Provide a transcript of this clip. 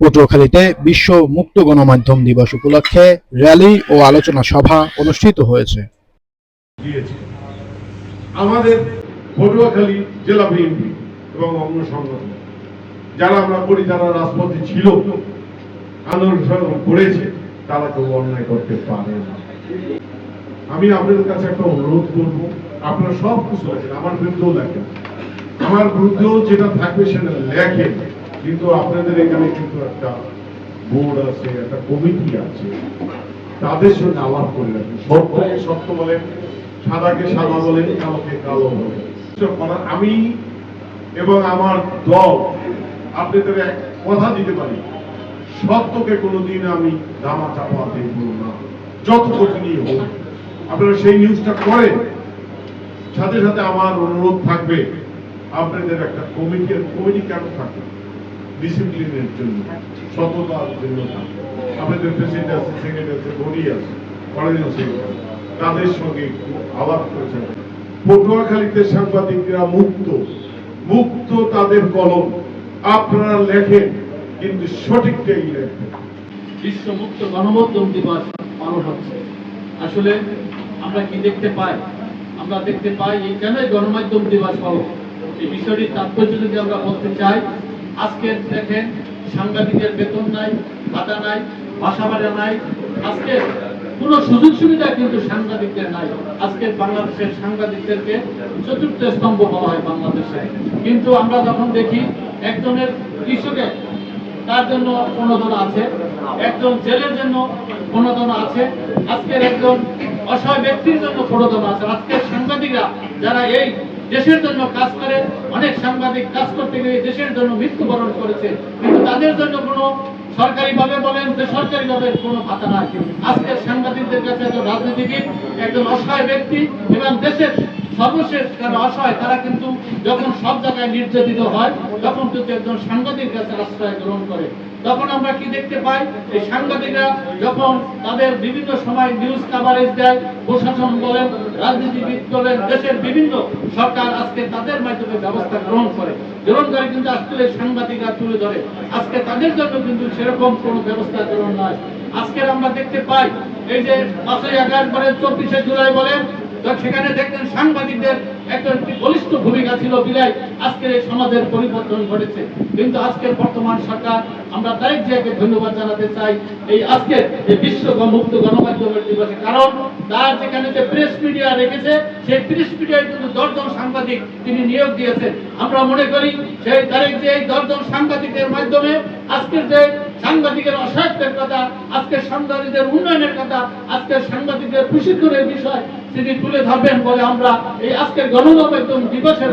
পটুয়াখালীতে বিশ্ব মুক্ত গণমাধ্যম দিবস উপলক্ষে র্যালি ও আলোচনা সভা অনুষ্ঠিত হয়েছে। আমাদের পটুয়াখালী জেলা বিএনপি এবং অন্য সংগঠন যারা আমরা করি, যারা রাজপথে ছিল, আন্দোলন করেছে, তারা কেউ অন্যায় করতে পারে না। আমি আপনাদের কাছে একটা অনুরোধ করব, আপনারা সব কিছু লেখেন, আমার বিরুদ্ধেও লেখেন, আমার বিরুদ্ধেও যেটা থাকবে সেটা লেখেন, কিন্তু আপনাদের এখানে কিন্তু একটা বোর্ড আছে, একটা কমিটি আছে, তাদের সঙ্গে আলাপ করে রাখেন। সত্যকে সত্য বলেন, সাদাকে সাদা বলেন, কালোকে কালো বলেন। আমি এবং আমার দল আপনাদের এক কথা দিতে পারি, সত্যকে কোনোদিন আমি দামা চাপা দেব না, যত কঠিনই হোক। আপনারা সেই নিউজটা করেন। সাথে সাথে আমার অনুরোধ থাকবে, আপনাদের একটা কমিটি কেন থাকবে? ডিসিপ্লিনের জন্য, সততার জন্য থাকবে। আপনাদের প্রেসিডেন্ট আছে, সেক্রেটারি আছে, বডি আছে, তাদের সঙ্গে একটু আলাপ করেছেন। পটুয়াখালীতে সাংবাদিকরা মুক্ত তাদের কলম, আপনারা লেখেন, কিন্তু সঠিকটাই লেখেন। বিশ্ব মুক্ত গণমাধ্যম দিবস পালন হচ্ছে। আসলে আমরা কি দেখতে পাই? আমরা দেখতে পাই এই কেনই গণমাধ্যম দিবস হলো, এই বিষয়টির তাৎপর্য যদি আমরা বলতে চাই, আজকে দেখেন সাংবাদিকের বেতন নাই, ভাতা নাই, বাসা ভাড়া নাই, আজকে কোনো সুযোগ সুবিধা কিন্তু সাংবাদিকদের নাই। আজকে বাংলাদেশের সাংবাদিকদেরকে চতুর্থ স্তম্ভ বলা হয় বাংলাদেশে। কিন্তু আমরা যখন দেখি একজনের কৃষকের তার জন্য প্রণোদনা আছে, একজন জেলের জন্য প্রণোদনা আছে, আজকের একজন অসহায় ব্যক্তির জন্য প্রণোদনা আছে। আজকের সাংবাদিকরা যারা এই দেশের জন্য কাজ করে, অনেক সাংবাদিক কাজ করতে গিয়ে দেশের জন্য মৃত্যুবরণ করেছে, কিন্তু তাদের জন্য কোনো সরকারিভাবে বলেন, বেসরকারিভাবে কোনো ভাতা নাই। আজকের সাংবাদিকদের কাছে একজন রাজনীতিবিদ, একজন অসহায় ব্যক্তি এবং দেশের সর্বশেষ যারা অসহায়, তারা কিন্তু যখন সব জায়গায় নির্যাতিত হয়, তখন কিন্তু একজন সাংবাদিকের কাছে আশ্রয় গ্রহণ করে। তখন আমরা কি দেখতে পাই? এই সাংবাদিকরা যখন তাদের বিভিন্ন সময় নিউজ কভারেজ দেয়, প্রশাসন বলেন, রাজনীতিবিদ বলেন, দেশের বিভিন্ন সরকার আজকে তাদের মাধ্যমে ব্যবস্থা গ্রহণ করে কিন্তু আসলে সাংবাদিকরা তুলে ধরে। আজকে তাদের জন্য কিন্তু সেরকম কোনো ব্যবস্থা গ্রহণ নয়। আজকে আমরা দেখতে পাই এই যে 5ই আগস্ট বলেন, 24শে জুলাই বলেন, সেখানে দেখতেন সাংবাদিকদের একটি বলিষ্ঠ ভূমিকা ছিল বিধায় আজকের এই সমাজের পরিবর্তন ঘটেছে। কিন্তু আজকের বর্তমান সরকার, আমরা তারেক জিয়াকে ধন্যবাদ জানাতে চাই এই আজকের এই বিশ্ব মুক্ত গণমাধ্যমের দিবসে, কারণ তার যেখানে যে প্রেস মিডিয়া রেখেছে, সেই প্রেস মিডিয়ায় কিন্তু 10 জন সাংবাদিক তিনি নিয়োগ দিয়েছেন। আমরা মনে করি সেই তারেক জিয়া এই 10 জন সাংবাদিকের মাধ্যমে আজকের যে সাংবাদিকের অসহায়ত্বের কথা, আজকের সাংবাদিকদের উন্নয়নের কথা, আজকের সাংবাদিকদের প্রশিক্ষণের বিষয় তিনি তুলে ধরবেন বলে আমরা এই আজকের গণমাধ্যম দিবসের